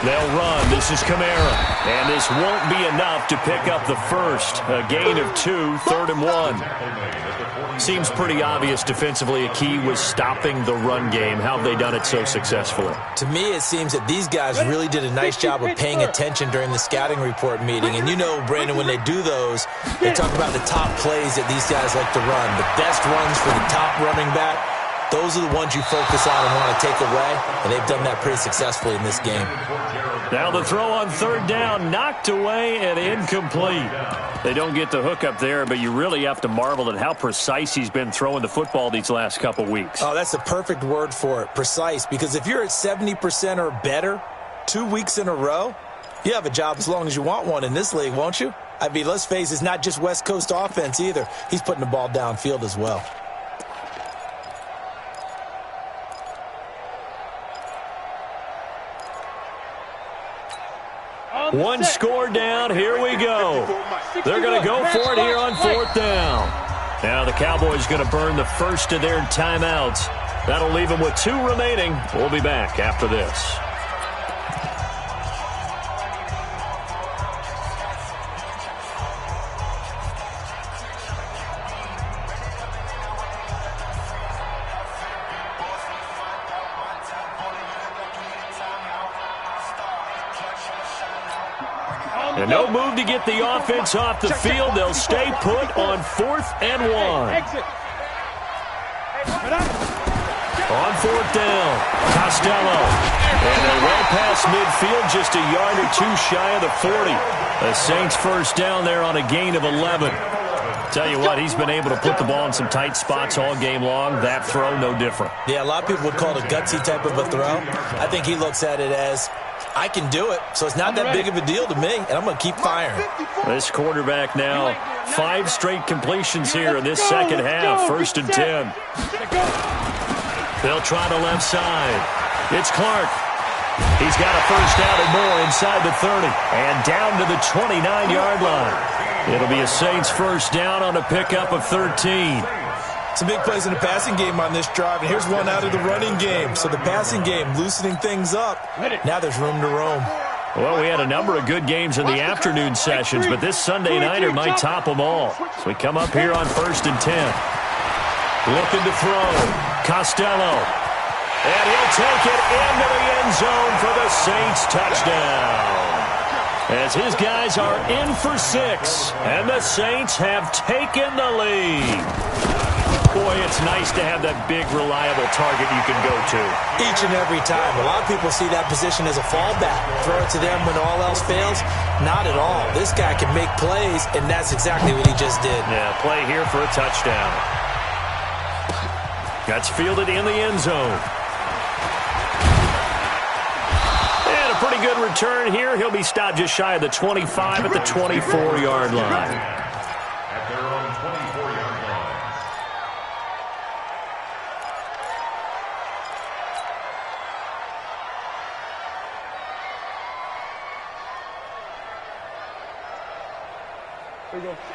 Speaker 2: They'll run. This is Kamara. And this won't be enough to pick up the first. A gain of 2, 3rd and 1. Seems pretty obvious defensively a key was stopping the run game. How have they done it so successfully?
Speaker 6: To me, it sees that these guys really did a nice job of paying attention during the scouting report meeting. And you know, Brandon, when they do those, they talk about the top plays that these guys like to run. The best runs for the top running back. Those are the ones you focus on and want to take away, and they've done that pretty successfully in this game.
Speaker 2: Now the throw on third down, knocked away and incomplete. They don't get the hook up there, but you really have to marvel at how precise he's been throwing the football these last couple weeks.
Speaker 6: Oh, that's the perfect word for it, precise, because if you're at 70% or better 2 weeks in a row, you have a job as long as you want one in this league, won't you? I mean, let's face it, it's not just West Coast offense either. He's putting the ball downfield as well.
Speaker 2: One score down. Here we go. They're going to go for it here on 4th down. Now the Cowboys going to burn the first of their timeouts. That'll leave them with 2 remaining. We'll be back after this. And no move to get the offense off the field. They'll stay put on 4th and 1. On 4th down, Costello. And they're well past midfield, just a yard or two shy of the 40. The Saints first down there on a gain of 11. Tell you what, he's been able to put the ball in some tight spots all game long. That throw, no different.
Speaker 6: Yeah, a lot of people would call it a gutsy type of a throw. I think he looks at it as, I can do it, so it's not that big of a deal to me, and I'm going to keep firing.
Speaker 2: This quarterback now, 5 straight completions here in this second half, 1st and 10. They'll try the left side. It's Clark. He's got a first down and more inside the 30 and down to the 29-yard line. It'll be a Saints first down on a pickup of 13.
Speaker 6: Some big plays in the passing game on this drive, and here's one out of the running game. So the passing game loosening things up. Now there's room to roam.
Speaker 2: Well, we had a number of good games in the afternoon sessions, but this Sunday nighter might top them all. So we come up here on 1st and 10. Looking to throw. Costello. And he'll take it into the end zone for the Saints touchdown. As his guys are in for 6, and the Saints have taken the lead. Boy, it's nice to have that big, reliable target you can go to.
Speaker 6: Each and every time. A lot of people see that position as a fallback. Throw it to them when all else fails. Not at all. This guy can make plays, and that's exactly what he just did.
Speaker 2: Yeah, play here for a touchdown. That's fielded in the end zone. And a pretty good return here. He'll be stopped just shy of the 25 at the 24-yard line.
Speaker 5: At their own 24-yard line.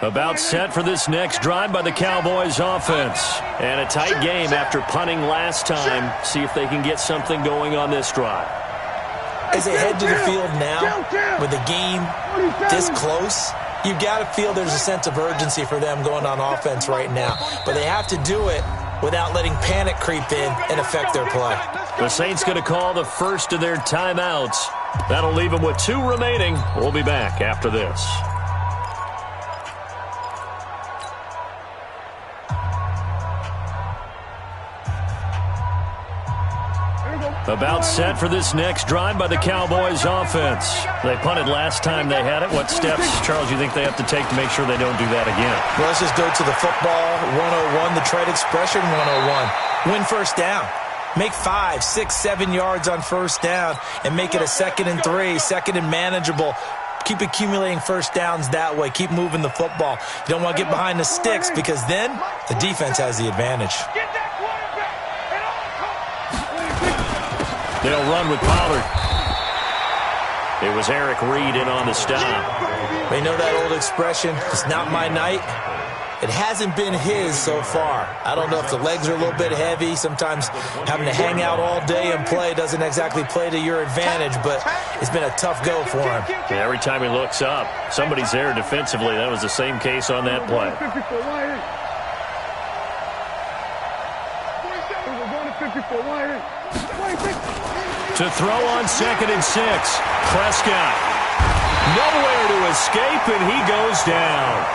Speaker 2: About set for this next drive by the Cowboys offense. And a tight game after punting last time. See if they can get something going on this drive.
Speaker 6: As they head to the field now, with the game this close, you've got to feel there's a sense of urgency for them going on offense right now. But they have to do it without letting panic creep in and affect their play.
Speaker 2: The Saints going to call the first of their timeouts. That'll leave them with 2 remaining. We'll be back after this. About set for this next drive by the Cowboys offense. They punted last time they had it. What steps, Charles, you think they have to take to make sure they don't do that again?
Speaker 6: Well, let's just go to the football 101, the trade expression 101. Win first down. Make 5, 6, 7 yards on first down and make it a 2nd and 3, 2nd and manageable. Keep accumulating first downs that way. Keep moving the football. You don't want to get behind the sticks because then the defense has the advantage.
Speaker 2: They'll run with Pollard. It was Eric Reed in on the stop.
Speaker 6: They know that old expression, it's not my night. It hasn't been his so far. I don't know if the legs are a little bit heavy. Sometimes having to hang out all day and play doesn't exactly play to your advantage, but it's been a tough go for him.
Speaker 2: Yeah, every time he looks up, somebody's there defensively. That was the same case on that play. To throw on 2nd and 6. Prescott. Nowhere to escape, and he goes down.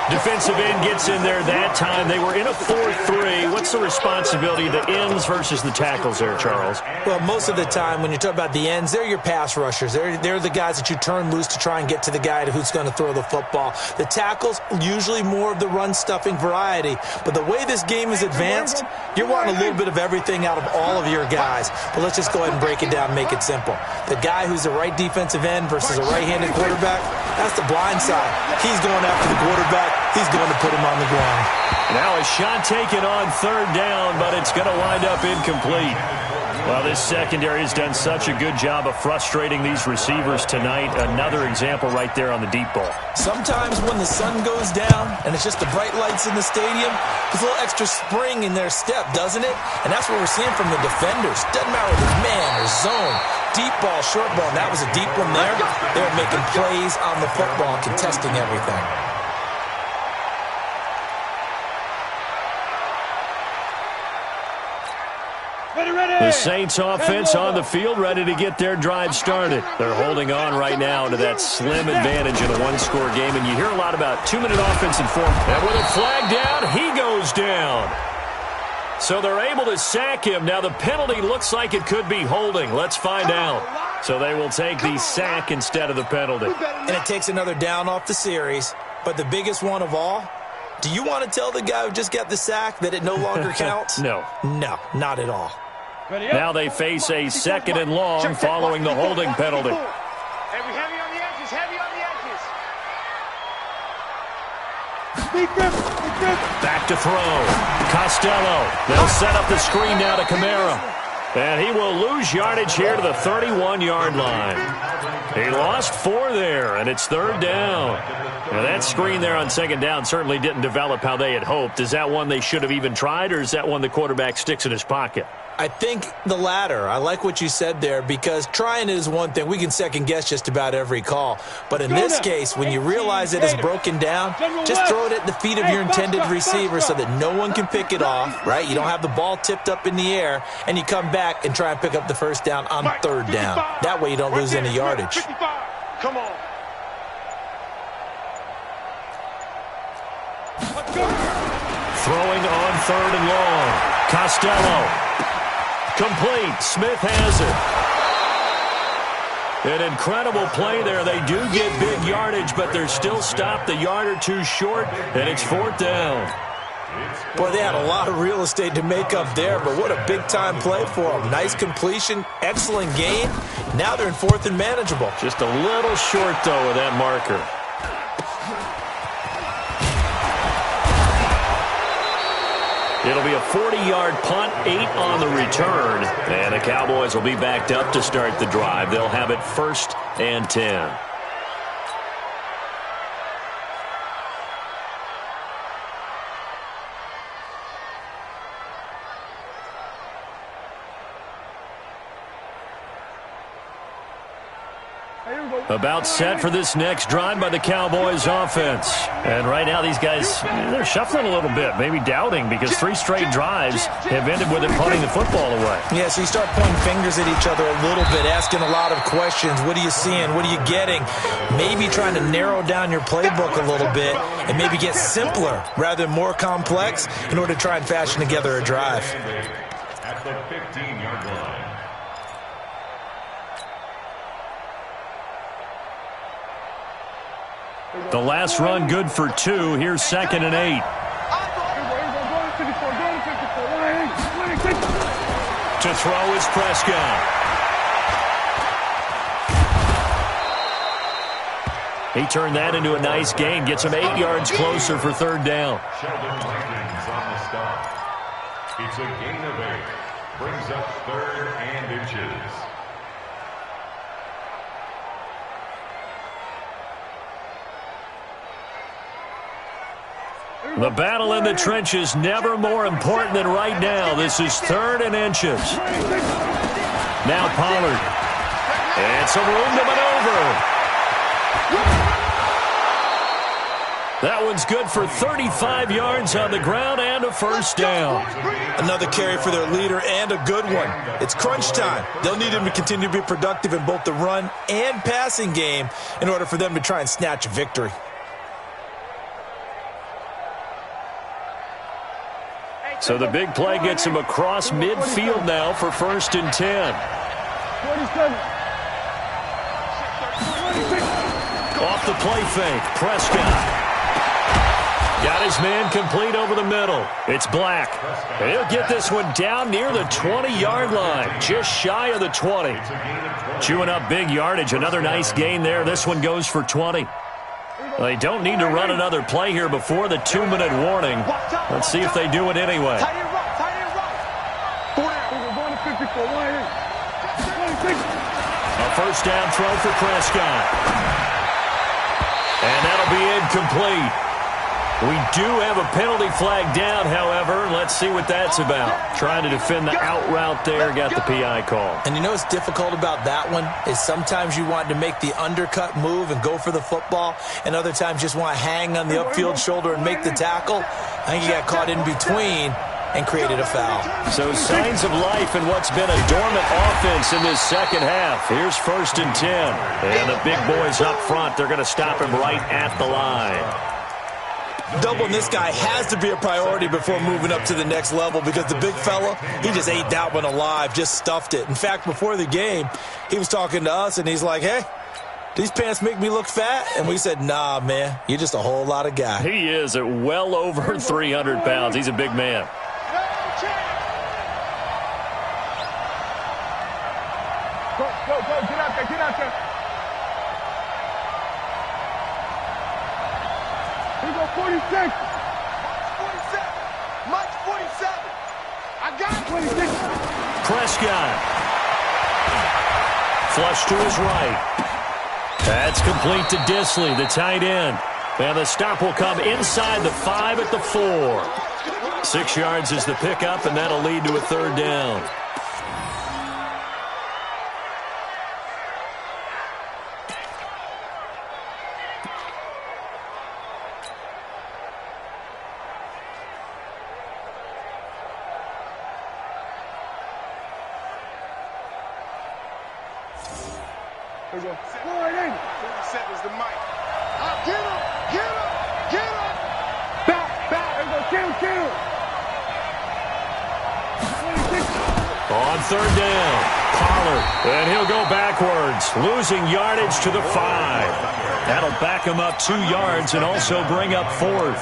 Speaker 2: Defensive end gets in there that time. They were in a 4-3. What's the responsibility of the ends versus the tackles there, Charles?
Speaker 6: Well, most of the time when you talk about the ends, they're your pass rushers. They're the guys that you turn loose to try and get to the guy who's going to throw the football. The tackles, usually more of the run-stuffing variety. But the way this game is advanced, you're wanting a little bit of everything out of all of your guys. But let's just go ahead and break it down and make it simple. The guy who's the right defensive end versus a right-handed quarterback, that's the blind side. He's going after the quarterback. He's going to put him on the ground.
Speaker 2: Now a shot taken on 3rd down, but it's going to wind up incomplete. Well, this secondary has done such a good job of frustrating these receivers tonight. Another example right there on the deep ball.
Speaker 6: Sometimes when the sun goes down and it's just the bright lights in the stadium, there's a little extra spring in their step, doesn't it? And that's what we're seeing from the defenders. Doesn't matter whether it's man or zone. Deep ball, short ball. And that was a deep one there. They're making plays on the football, contesting everything.
Speaker 2: The The Saints offense on the field, ready to get their drive started. They're holding on right now to that slim advantage in a one-score game, and you hear a lot about two-minute offensive form. And with a flag down, he goes down. So they're able to sack him. Now the penalty looks like it could be holding. Let's find out. So they will take the sack instead of the penalty.
Speaker 6: And it takes another down off the series. But the biggest one of all, do you want to tell the guy who just got the sack that it no longer counts?
Speaker 2: No.
Speaker 6: No, not at all.
Speaker 2: Now they face a second and long following the holding penalty.
Speaker 4: Heavy on the edges, heavy on the edges.
Speaker 2: Back to throw. Costello. They'll set up the screen now to Kamara. And he will lose yardage here to the 31-yard line. He lost 4 there, and it's third down. Now that screen there on second down certainly didn't develop how they had hoped. Is that one they should have even tried, or is that one the quarterback sticks in his pocket?
Speaker 6: I think the latter. I like what you said there, because trying it is one thing. We can second-guess just about every call. But in this case, when you realize it is broken down, just throw it at the feet of your intended receiver so that no one can pick it off, right? You don't have the ball tipped up in the air, and you come back and try and pick up the first down on third down. That way you don't lose any yardage.
Speaker 4: Come on.
Speaker 2: Throwing on third and long. Costello. Complete. Smith has it. An incredible play there. They do get big yardage, but they're still stopped a yard or two short, and it's fourth down.
Speaker 6: Boy, they had a lot of real estate to make up there, but what a big-time play for them. Nice completion, excellent gain. Now they're in fourth and manageable.
Speaker 2: Just a little short, though, with that marker. It'll be a 40-yard punt, 8 on the return, and the Cowboys will be backed up to start the drive. They'll have it first and 10. About set for this next drive by the Cowboys offense. And right now these guys, they're shuffling a little bit, maybe doubting, because 3 straight drives have ended with it punting the football away.
Speaker 6: Yeah, so you start pointing fingers at each other a little bit, asking a lot of questions. What are you seeing? What are you getting? Maybe trying to narrow down your playbook a little bit and maybe get simpler rather than more complex in order to try and fashion together a drive.
Speaker 5: At the 15-yard line.
Speaker 2: The last run good for 2. Here's second and 8. To throw is Prescott. He turned that into a nice gain. Gets him 8 yards closer for third down.
Speaker 5: Sheldon Rankins on the stop. It's a gain of 8. Brings up third and inches.
Speaker 2: The battle in the trenches never more important than right now. This is third and inches. Now Pollard. And some room to maneuver. That one's good for 35 yards on the ground and a first down.
Speaker 6: Another carry for their leader and a good one. It's crunch time. They'll need him to continue to be productive in both the run and passing game in order for them to try and snatch a victory.
Speaker 2: So the big play gets him across midfield now for first and 10. Off the play fake, Prescott. Got his man complete over the middle. It's Black. And he'll get this one down near the 20-yard line, just shy of the 20. Chewing up big yardage, another nice gain there. This one goes for 20. They don't need to run another play here before the 2-minute warning. Let's see if they do it anyway. A first down throw for Prescott. And that'll be incomplete. We do have a penalty flag down, however. Let's see what that's about. Trying to defend the out route there, got the PI call.
Speaker 6: And you know what's difficult about that one is sometimes you want to make the undercut move and go for the football, and other times just want to hang on the upfield shoulder and make the tackle. I think he got caught in between, and created a foul.
Speaker 2: So signs of life in what's been a dormant offense in this second half. Here's 1st and 10. And the big boys up front, they're going to stop him right at the line.
Speaker 6: Doubling this guy has to be a priority before moving up to the next level because the big fella, he just ate that one alive, just stuffed it. In fact, before the game, he was talking to us, and he's like, hey, these pants make me look fat? And we said, nah, man, you're just a whole lot of guy.
Speaker 2: He is at well over 300 pounds. He's a big man.
Speaker 4: Go, get out there. Here we go, 46.
Speaker 3: March 47. I got it.
Speaker 4: 26.
Speaker 2: Prescott. Flush to his right. That's complete to Disley, the tight end. And the stop will come inside the 5 at the 4. 6 yards is the pickup, and that'll lead to a 3rd down.
Speaker 4: Here we go.
Speaker 3: 47's the mic. Get him.
Speaker 4: Back. Here we go. Kill. 26.
Speaker 2: On 3rd down, Pollard, and he'll go backwards, losing yardage to the 5. That'll back him up 2 yards and also bring up 4th.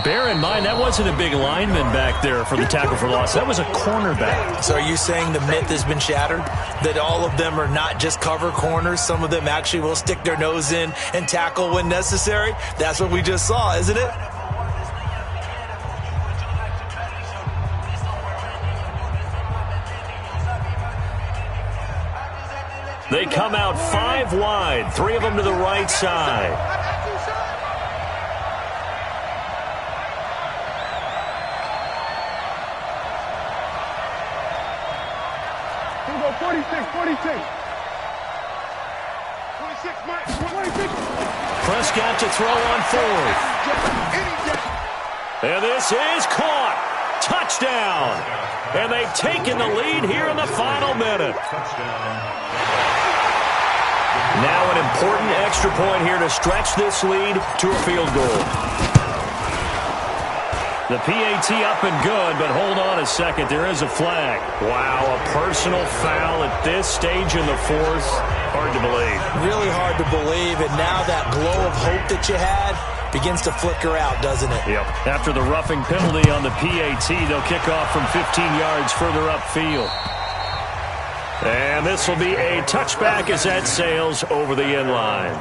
Speaker 2: Bear in mind, that wasn't a big lineman back there for the tackle for loss. That was a cornerback.
Speaker 6: So are you saying the myth has been shattered? That all of them are not just cover corners? Some of them actually will stick their nose in and tackle when necessary? That's what we just saw, isn't it?
Speaker 2: They come out 5 wide, 3 of them to the right side.
Speaker 4: Here we go, 46. 26.
Speaker 2: Prescott to throw on 4th. And this is caught. Touchdown. And they've taken the lead here in the final minute. Now an important extra point here to stretch this lead to a field goal. The PAT up and good, but hold on a second. There is a flag. Wow, a personal foul at this stage in the 4th. Hard to believe.
Speaker 6: Really hard to believe, and now that glow of hope that you had begins to flicker out, doesn't it?
Speaker 2: Yep. After the roughing penalty on the PAT, they'll kick off from 15 yards further upfield. And this will be a touchback as that sails over the end line.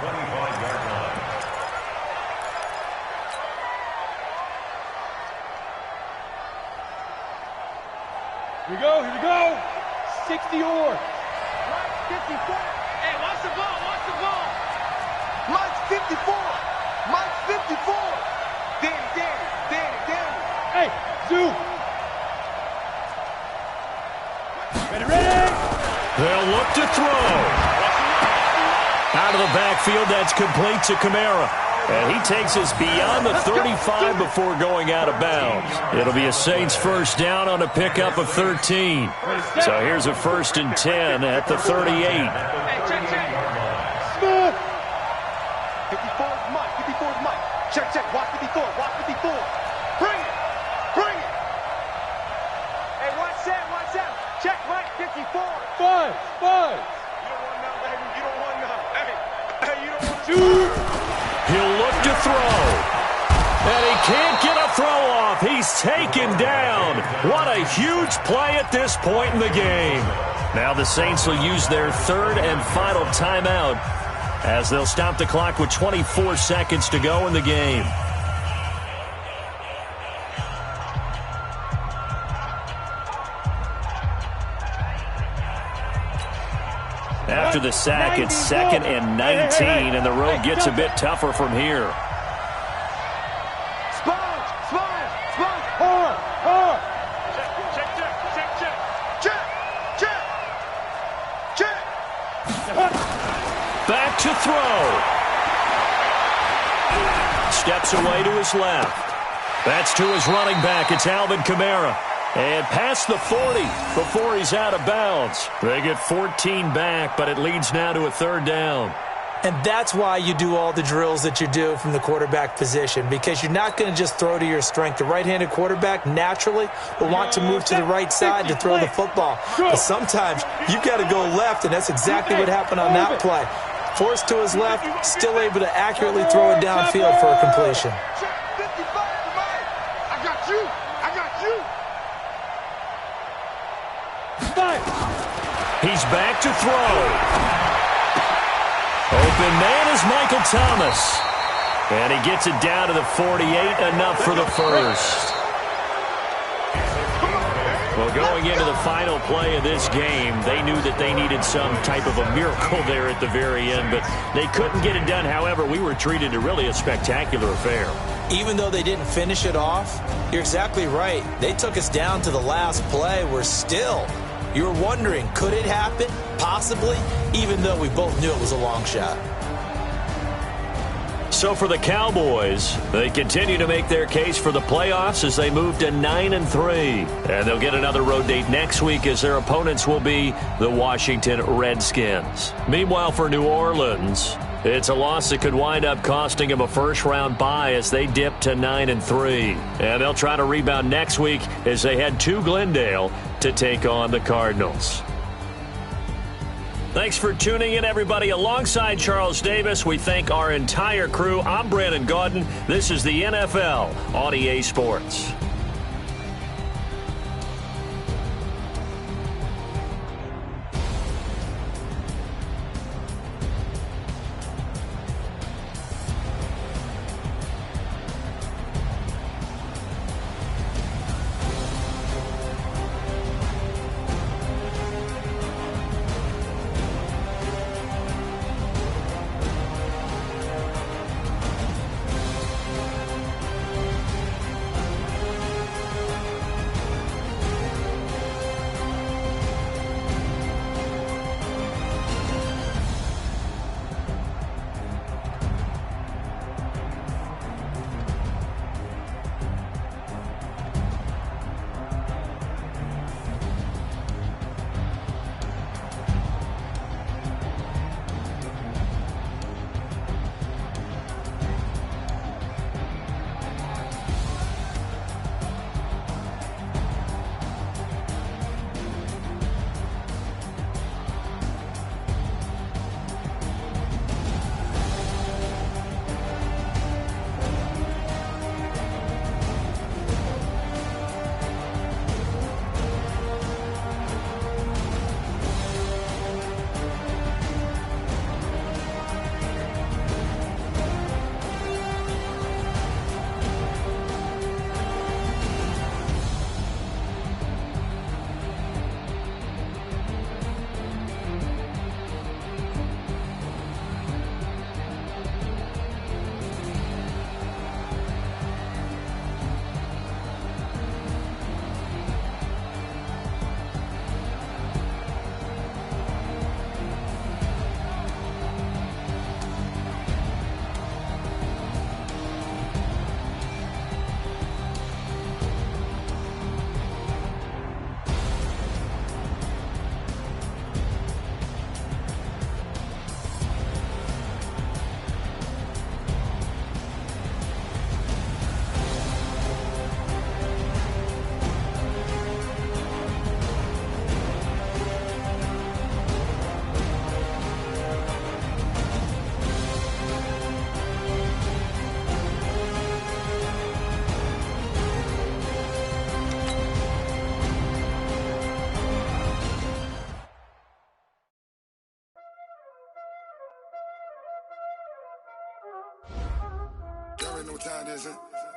Speaker 4: Here we go. 60 or. 54.
Speaker 3: Hey, watch the ball. March 54. Danny.
Speaker 4: Hey, Zoo. Ready.
Speaker 2: They'll look to throw. Out of the backfield, that's complete to Kamara. And he takes us beyond the 35 before going out of bounds. It'll be a Saints 1st down on a pickup of 13. So here's a 1st and 10 at the 38.
Speaker 3: Hey, check. 54's Mike. Check. Watch 54. Bring it. Hey, watch that. Check Mike 54.
Speaker 4: Five.
Speaker 3: You don't want none. Hey, you don't want
Speaker 4: Shoot.
Speaker 2: He'll look to throw. And he can't get a throw off. He's taken down. What a huge play at this point in the game. Now the Saints will use their 3rd and final timeout as they'll stop the clock with 24 seconds to go in the game. After the sack, it's 2nd and 19, and the road gets a bit tougher from here.
Speaker 3: Sponge. Check.
Speaker 2: Back to throw. Steps away to his left. That's to his running back. It's Alvin Kamara. And past the 40 before he's out of bounds. They get 14 back, but it leads now to a third down.
Speaker 6: And that's why you do all the drills that you do from the quarterback position, because you're not going to just throw to your strength. The right-handed quarterback naturally will want to move to the right side to throw the football. But sometimes you've got to go left, and that's exactly what happened on that play. Forced to his left, still able to accurately throw it downfield for a completion.
Speaker 3: I got you. I got you.
Speaker 2: He's back to throw. Open man is Michael Thomas. And he gets it down to the 48, enough for the first. Well, going into the final play of this game, they knew that they needed some type of a miracle there at the very end, but they couldn't get it done. However, we were treated to really a spectacular affair.
Speaker 6: Even though they didn't finish it off, you're exactly right. They took us down to the last play. We're still, you were wondering, could it happen? Possibly, even though we both knew it was a long shot.
Speaker 2: So for the Cowboys, they continue to make their case for the playoffs as they move to 9-3. And they'll get another road date next week as their opponents will be the Washington Redskins. Meanwhile, for New Orleans, it's a loss that could wind up costing them a first-round bye as they dip to 9-3. And they'll try to rebound next week as they head to Glendale to take on the Cardinals. Thanks for tuning in, everybody. Alongside Charles Davis, we thank our entire crew. I'm Brandon Gaudin. This is the NFL on EA Sports.
Speaker 8: Y'all already know what time it is, huh?